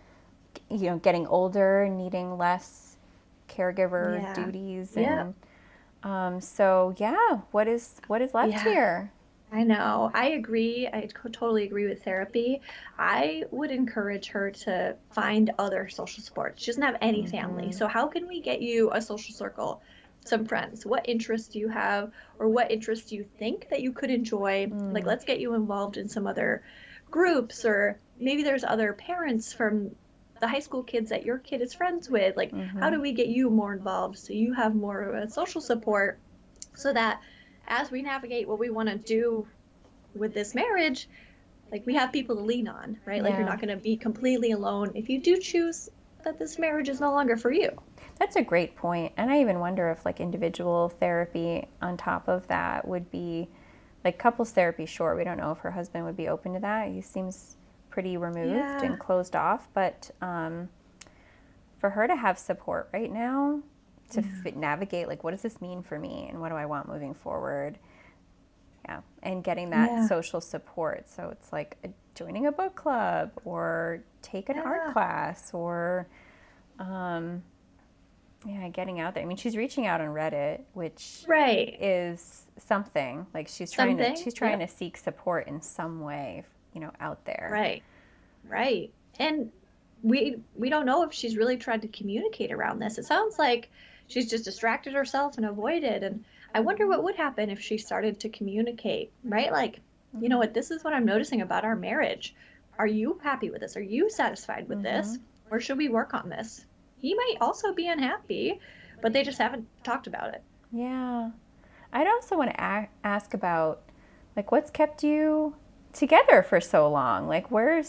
getting older, needing less caregiver Yeah. duties. Yeah. And so yeah, what is left Yeah. here? I know. I agree. I totally agree with therapy. I would encourage her to find other social supports. She doesn't have any family. So how can we get you a social circle, some friends? What interests do you have, or what interests do you think that you could enjoy? Like, let's get you involved in some other groups, or maybe there's other parents from the high school kids that your kid is friends with. Like, how do we get you more involved so you have more of a social support, so that as we navigate what we want to do with this marriage, like, we have people to lean on, right? Like, you're Yeah. not going to be completely alone if you do choose that this marriage is no longer for you. That's a great point. And I even wonder if like individual therapy on top of that would be like couples therapy. Sure, we don't know if her husband would be open to that. He seems pretty removed Yeah. and closed off. But for her to have support right now to navigate, like, what does this mean for me and what do I want moving forward? Yeah. And getting that social support. So it's like joining a book club or take an art class or getting out there. I mean, she's reaching out on Reddit, which Right. is something. Like she's trying to seek support in some way, out there. Right. Right. And we don't know if she's really tried to communicate around this. It sounds like she's just distracted herself and avoided. And I wonder what would happen if she started to communicate, right? Like, you know what, this is what I'm noticing about our marriage. Are you happy with this? Are you satisfied with this? Or should we work on this? he might also be unhappy, but they just haven't talked about it. Yeah. I'd also want to ask about, like, what's kept you together for so long? Like, where are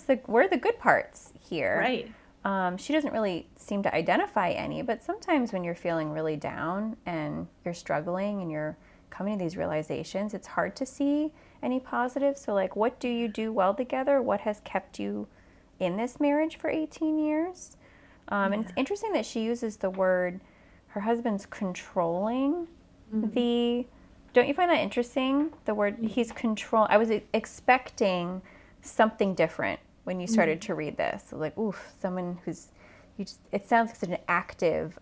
the good parts here? Right. She doesn't really seem to identify any, but sometimes when you're feeling really down and you're struggling and you're coming to these realizations, it's hard to see any positives. So, like, what do you do well together? What has kept you in this marriage for 18 years? And it's interesting that she uses the word, her husband's controlling the. Don't you find that interesting? The word he's control. I was expecting something different when you started to read this. Like, oof, someone who's, it sounds like such an active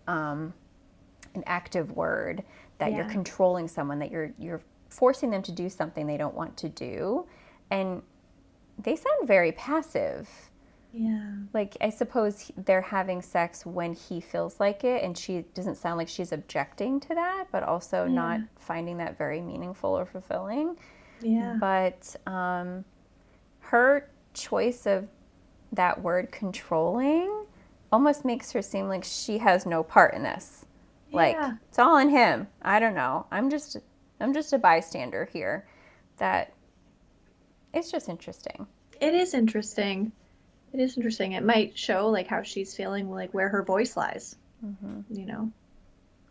word that you're controlling someone, that you're forcing them to do something they don't want to do, and they sound very passive. Yeah. Like, I suppose they're having sex when he feels like it, and she doesn't sound like she's objecting to that, but also not finding that very meaningful or fulfilling. Yeah. But her choice of that word controlling almost makes her seem like she has no part in this. Like, it's all in him. I don't know. I'm just a bystander here. That it's just interesting. It is interesting. It is interesting. It might show like how she's feeling, like where her voice lies. You know.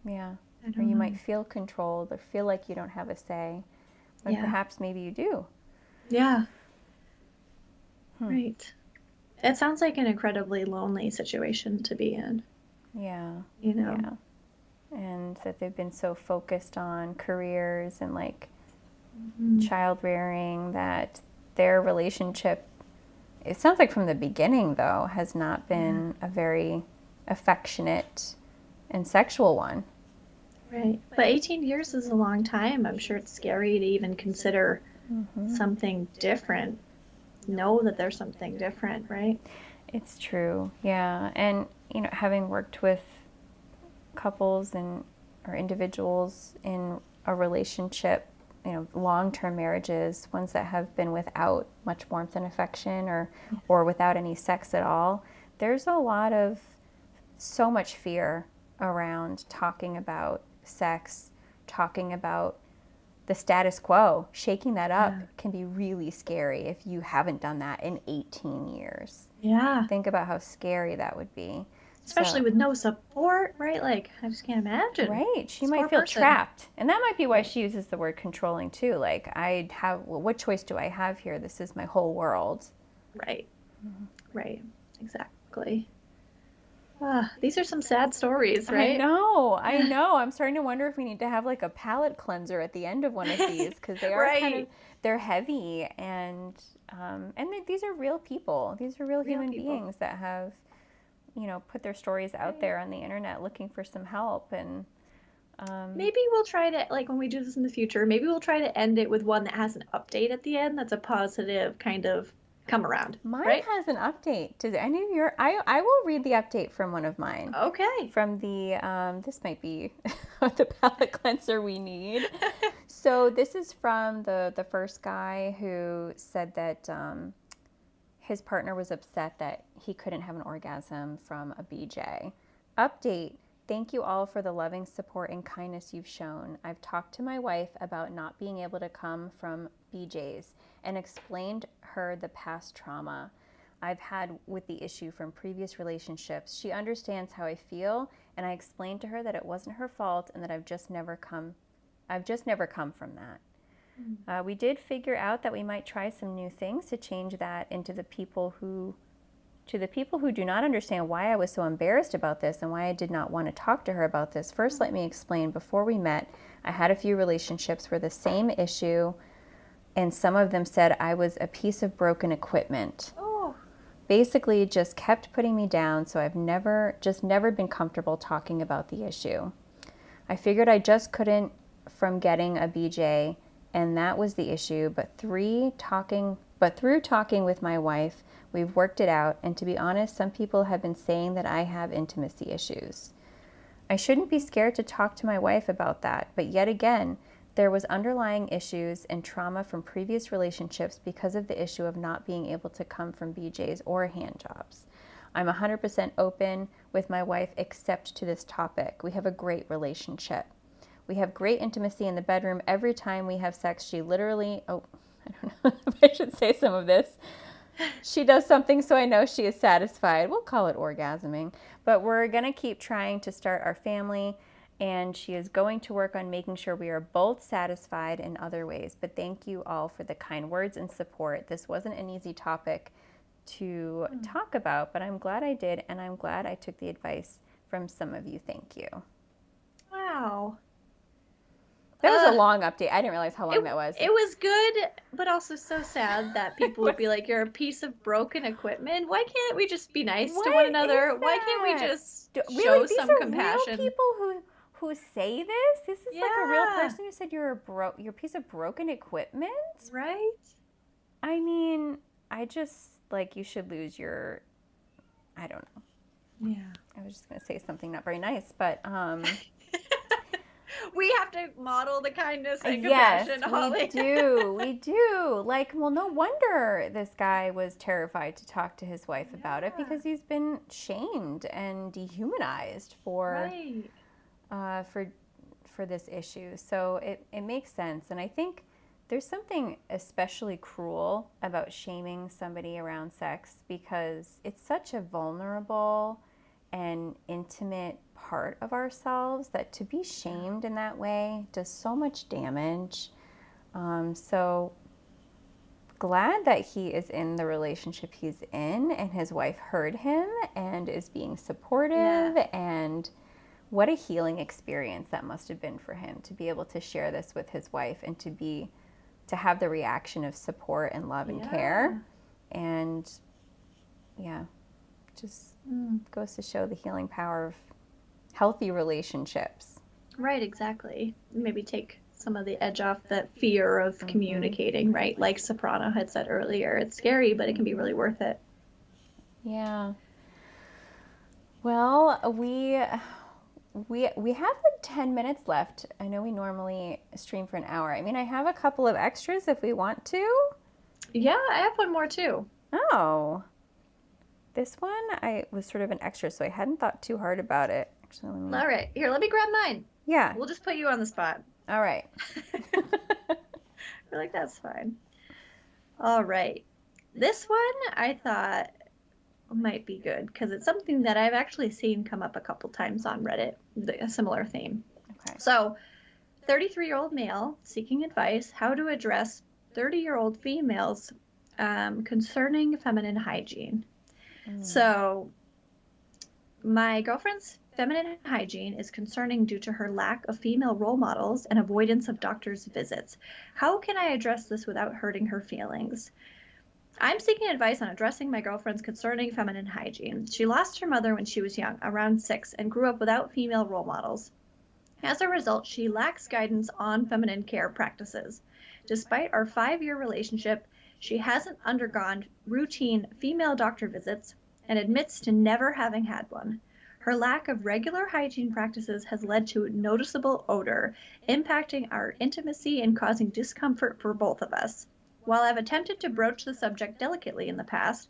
Yeah. Or you might feel controlled or feel like you don't have a say, when perhaps maybe you do. Yeah. Right. It sounds like an incredibly lonely situation to be in. Yeah. You know. Yeah. And that they've been so focused on careers and like child rearing that their relationship, it sounds like from the beginning though, has not been a very affectionate and sexual one. Right. But 18 years is a long time. I'm sure it's scary to even consider something different. Know that there's something different, right? It's true. Yeah. And, you know, having worked with couples and or individuals in a relationship, you know, long-term marriages, ones that have been without much warmth and affection or without any sex at all, there's a lot of so much fear around talking about sex, talking about the status quo. Shaking that up can be really scary if you haven't done that in 18 years. Yeah. Think about how scary that would be. Especially with no support, right? Like, I just can't imagine. Right. She might feel trapped. And that might be why she uses the word controlling too. Like, what choice do I have here? This is my whole world. Right. Right. Exactly. These are some sad stories, right? I know. I'm starting to wonder if we need to have like a palate cleanser at the end of one of these, because they are they're heavy, and these are real people. These are real human beings that have, you know, put their stories out there on the internet looking for some help. And maybe we'll try to, like, when we do this in the future, maybe we'll try to end it with one that has an update at the end that's a positive kind of come around. Mine has an update. Does any of your? I will read the update from one of mine. Okay. From the this might be the palate cleanser we need. So this is from the first guy who said that his partner was upset that he couldn't have an orgasm from a BJ. Update. Thank you all for the loving support and kindness you've shown. I've talked to my wife about not being able to come from BJ's and explained her the past trauma I've had with the issue from previous relationships. She understands how I feel, and I explained to her that it wasn't her fault and that I've just never come from that. We did figure out that we might try some new things to change that into the people who do not understand why I was so embarrassed about this and why I did not want to talk to her about this. First, let me explain. Before we met, I had a few relationships where the same issue, and some of them said I was a piece of broken equipment. Oh. Basically, just kept putting me down, so I've never been comfortable talking about the issue. I figured I just couldn't from getting a BJ, and that was the issue, but through talking with my wife, we've worked it out, and to be honest, some people have been saying that I have intimacy issues. I shouldn't be scared to talk to my wife about that, but yet again, there was underlying issues and trauma from previous relationships because of the issue of not being able to come from BJ's or hand jobs. I'm 100% open with my wife except to this topic. We have a great relationship. We have great intimacy in the bedroom. Every time we have sex, she literally, I don't know if I should say some of this. She does something so I know she is satisfied. We'll call it orgasming. But we're going to keep trying to start our family, and she is going to work on making sure we are both satisfied in other ways. But thank you all for the kind words and support. This wasn't an easy topic to talk about, but I'm glad I did, and I'm glad I took the advice from some of you. Thank you. Wow. That was a long update. I didn't realize how long that was. It was good, but also so sad that people would be like, you're a piece of broken equipment. Why can't we just be nice to one another? Why can't we just show some compassion? Real people who say this? This is like a real person who said you're a piece of broken equipment? Right? I mean, I just, like, you should lose your, I don't know. Yeah. I was just going to say something not very nice, but we have to model the kindness and compassion, Holly. We do. Like, well, no wonder this guy was terrified to talk to his wife about it, because he's been shamed and dehumanized for this issue. So it makes sense. And I think there's something especially cruel about shaming somebody around sex, because it's such a vulnerable and intimate part of ourselves that to be shamed in that way does so much damage. So glad that he is in the relationship he's in, and his wife heard him and is being supportive. And what a healing experience that must have been for him to be able to share this with his wife, and to have the reaction of support and love and care. And just goes to show the healing power of healthy relationships. Right, exactly. Maybe take some of the edge off that fear of communicating, right? Like Soprano had said earlier, it's scary, but it can be really worth it. Yeah. Well, we have like 10 minutes left. I know we normally stream for an hour. I mean, I have a couple of extras if we want to. Yeah, I have one more too. Oh. This one, I was sort of an extra, so I hadn't thought too hard about it. Actually, all right. Here, let me grab mine. Yeah. We'll just put you on the spot. All right. We're like, that's fine. All right. This one I thought might be good, because it's something that I've actually seen come up a couple times on Reddit, a similar theme. Okay. So, 33-year-old male seeking advice how to address 30-year-old females concerning feminine hygiene. So, my girlfriend's feminine hygiene is concerning due to her lack of female role models and avoidance of doctor's visits. How can I address this without hurting her feelings? I'm seeking advice on addressing my girlfriend's concerning feminine hygiene. She lost her mother when she was young, around 6, and grew up without female role models. As a result, she lacks guidance on feminine care practices. Despite our 5-year relationship, she hasn't undergone routine female doctor visits and admits to never having had one. Her lack of regular hygiene practices has led to noticeable odor, impacting our intimacy and causing discomfort for both of us. While I've attempted to broach the subject delicately in the past,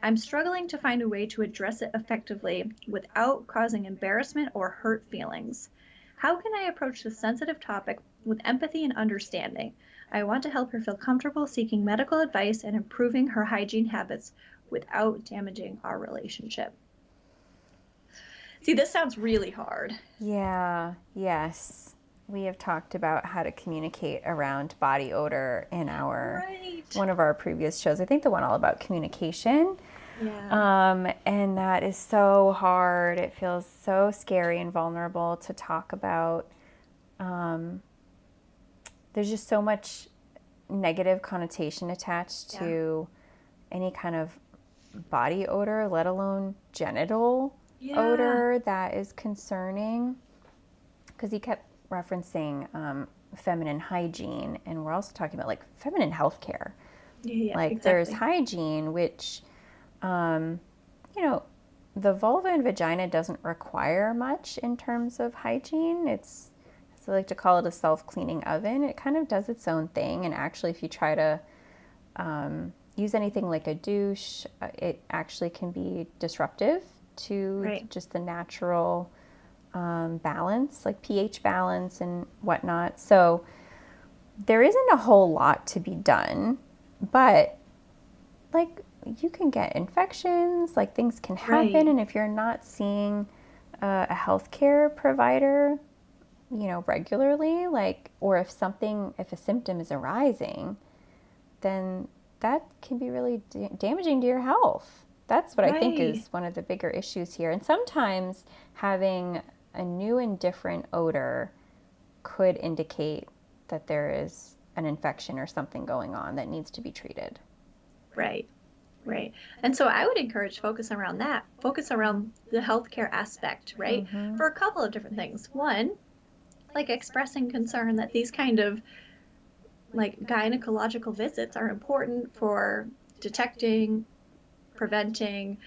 I'm struggling to find a way to address it effectively without causing embarrassment or hurt feelings. How can I approach this sensitive topic with empathy and understanding? I want to help her feel comfortable seeking medical advice and improving her hygiene habits without damaging our relationship. See, this sounds really hard. Yeah, yes. We have talked about how to communicate around body odor in one of our previous shows. I think the one all about communication. Yeah. And that is so hard. It feels so scary and vulnerable to talk about. There's just so much negative connotation attached to any kind of body odor, let alone genital odor, that is concerning. Because he kept referencing feminine hygiene, and we're also talking about like feminine healthcare. There's hygiene, which, the vulva and vagina doesn't require much in terms of hygiene. It's, I like to call it a self-cleaning oven. It kind of does its own thing, and actually if you try to use anything like a douche, it actually can be disruptive to Right. just the natural balance, like pH balance and whatnot. So there isn't a whole lot to be done, but like you can get infections, like things can happen. Right. And if you're not seeing a healthcare provider, regularly, like, or if a symptom is arising, then that can be really damaging to your health. That's what I think Right. is one of the bigger issues here. And sometimes having a new and different odor could indicate that there is an infection or something going on that needs to be treated. Right. Right. And so I would encourage focus around that, focus around the healthcare aspect, right? Mm-hmm. For a couple of different things. One, like expressing concern that these kind of like gynecological visits are important for detecting, preventing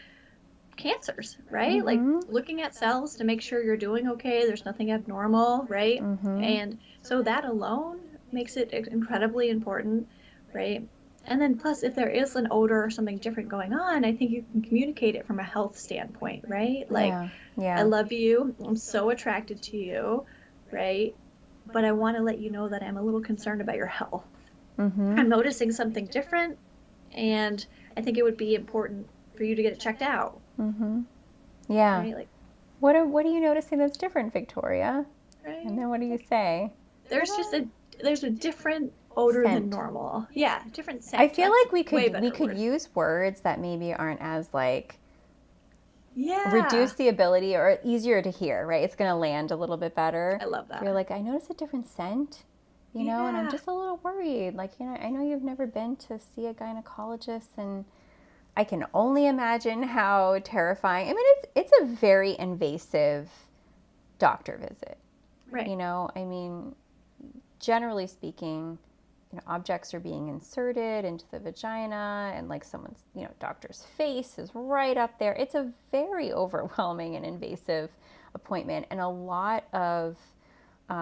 cancers, right? Like Mm-hmm. looking at cells to make sure you're doing okay, there's nothing abnormal, right? Mm-hmm. And so that alone makes it incredibly important, right? And then plus if there is an odor or something different going on, I think you can communicate it from a health standpoint, right? Like, Yeah. I Yeah. love you, I'm so attracted to you, right? But I want to let you know that I'm a little concerned about your health. Mm-hmm. I'm noticing something different, and I think it would be important for you to get it checked out, Mm-hmm. Yeah. right? Like, What are you noticing that's different, Victoria? And right? then what do you Like, say? there's just a different odor than Scent. normal. Yeah, different I scent. feel That's like we way could we better could word. use words that maybe aren't as like reduce Yeah, the ability or easier to hear, right? It's going to land a little bit better. I love If you're that. like, I notice a different scent, and I'm Yeah. just a little worried. Like, I know you've never been to see a gynecologist, and I can only imagine how terrifying. I mean, it's a very invasive doctor visit. Right. I mean, generally speaking, objects are being inserted into the vagina, and like someone's, doctor's face is right up there. It's a very overwhelming and invasive appointment, and a lot of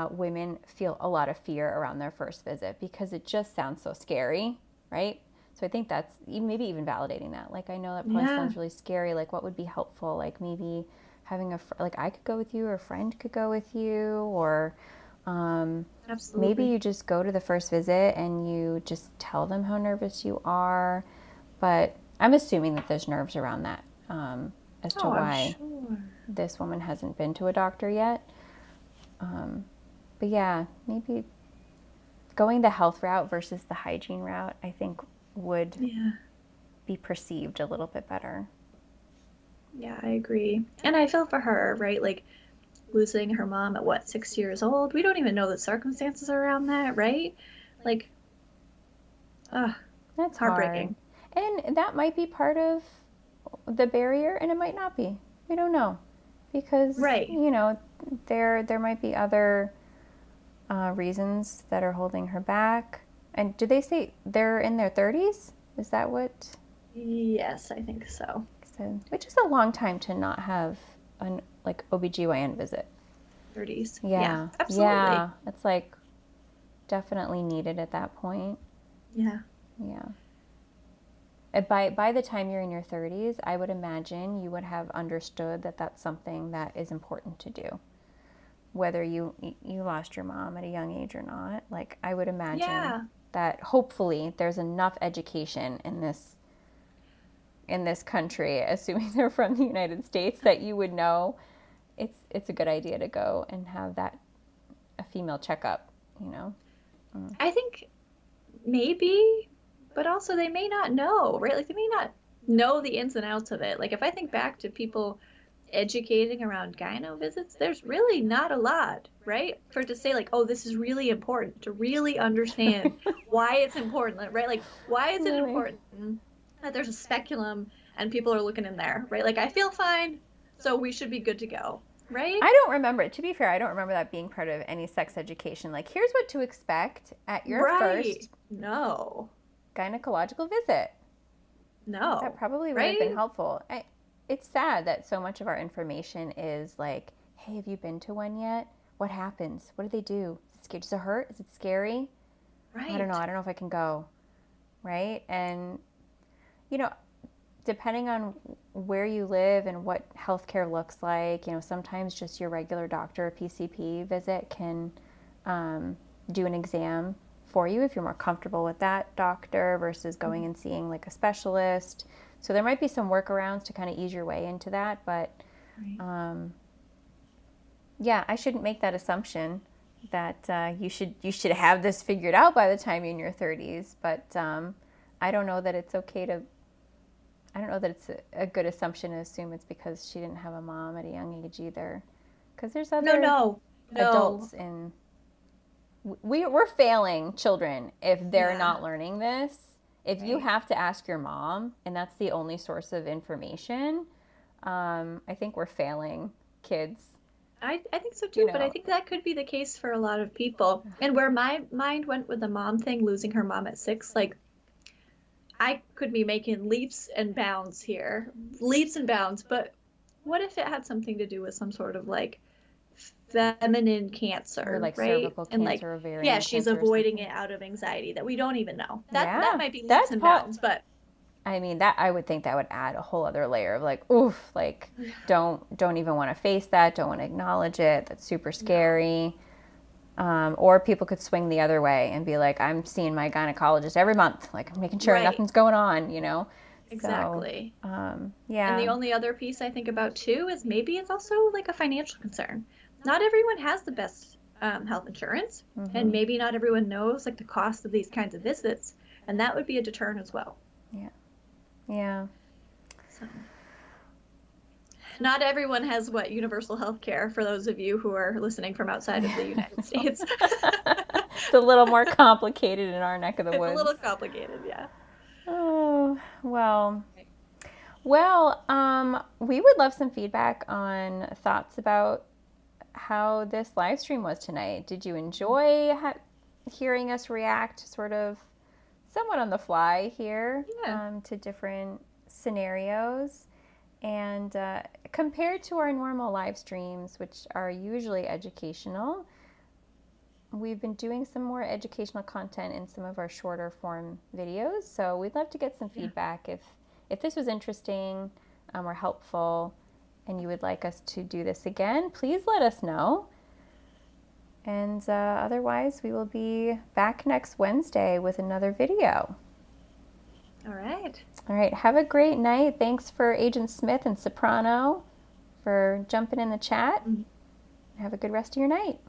women feel a lot of fear around their first visit because it just sounds so scary, right? So I think that's maybe even validating that. Like, I know that probably Yeah, sounds really scary. Like, what would be helpful? Like, maybe having like I could go with you, or a friend could go with you, or maybe absolutely. you just go to the first visit and you just tell them how nervous you are. But I'm assuming that there's nerves around that, as to Oh, I'm why sure. this woman hasn't been to a doctor yet. But yeah, maybe going the health route versus the hygiene route, I think would Yeah. be perceived a little bit better. Yeah, I agree. And I feel for her, right? Like losing her mom at what, 6 years old? We don't even know the circumstances around that, right? Like, ugh, That's hard. heartbreaking. And that might be part of the barrier, and it might not be. We don't know. Because, Right. there might be other reasons that are holding her back. And did they say they're in their 30s? Is that what Yes, I think so. said? Which is a long time to not have an like OBGYN visit. 30s. Yeah, Yeah. absolutely. Yeah. It's like definitely needed at that point. Yeah. Yeah. By the time you're in your 30s, I would imagine you would have understood that that's something that is important to do. Whether you lost your mom at a young age or not, like I would imagine Yeah. that hopefully there's enough education in this country, assuming they're from the United States, that you would know it's a good idea to go and have that a female checkup, you know. I think maybe, but also they may not know, right? Like they may not know the ins and outs of it. Like if I think back to people educating around gyno visits, there's really not a lot, right? For to say like, oh, this is really important to really understand why it's important, right? Like why is it Really? important that there's a speculum and people are looking in there, right? Like I feel fine, so we should be good to go, right? I don't remember, to be fair, I don't remember that being part of any sex education. Like, here's what to expect at your Right. first No. gynecological visit. That No. probably would have been Right? helpful. It's sad that so much of our information is like, hey, have you been to one yet? What happens? What do they do? Is it scary? Does it hurt? Is it scary? I don't know. Right. I don't know if I can go. Right? And, you know, depending on where you live and what healthcare looks like, sometimes just your regular doctor or PCP visit can do an exam for you if you're more comfortable with that doctor versus going and seeing like a specialist. So there might be some workarounds to kind of ease your way into that, but yeah, I shouldn't make that assumption that you should have this figured out by the time you're in your 30s. But I don't know that it's okay to. I don't know that it's a good assumption to assume it's because she didn't have a mom at a young age either. Because there's other No. adults in. We're failing children if they're not learning this. If you have to ask your mom, and that's the only source of information, I think we're failing kids. I think so too, but I think that could be the case for a lot of people. And where my mind went with the mom thing, losing her mom at 6, like I could be making leaps and bounds here, but what if it had something to do with some sort of like feminine cancer, or like right? cervical And cancer, ovarian cancer, she's avoiding it out of anxiety that we don't even know. That might be leaps and bounds, but I mean, that I would think that would add a whole other layer of like, oof, like don't even want to face that, don't want to acknowledge it. That's super scary. Or people could swing the other way and be like, I'm seeing my gynecologist every month, like I'm making sure nothing's going on, Exactly. So, yeah. And the only other piece I think about too is maybe it's also like a financial concern. Not everyone has the best health insurance, and maybe not everyone knows like the cost of these kinds of visits, and that would be a deterrent as well. Yeah. So, not everyone has universal health care, for those of you who are listening from outside of the United States. It's a little more complicated in our neck of the woods. It's a little complicated, yeah. Oh, well, we would love some feedback on thoughts about how this live stream was tonight. Did you enjoy hearing us react sort of somewhat on the fly here to different scenarios? And compared to our normal live streams, which are usually educational, we've been doing some more educational content in some of our shorter form videos. So we'd love to get some feedback if this was interesting or helpful and you would like us to do this again, please let us know. And otherwise, we will be back next Wednesday with another video. All right. All right. Have a great night. Thanks for Agent Smith and Soprano for jumping in the chat. Have a good rest of your night.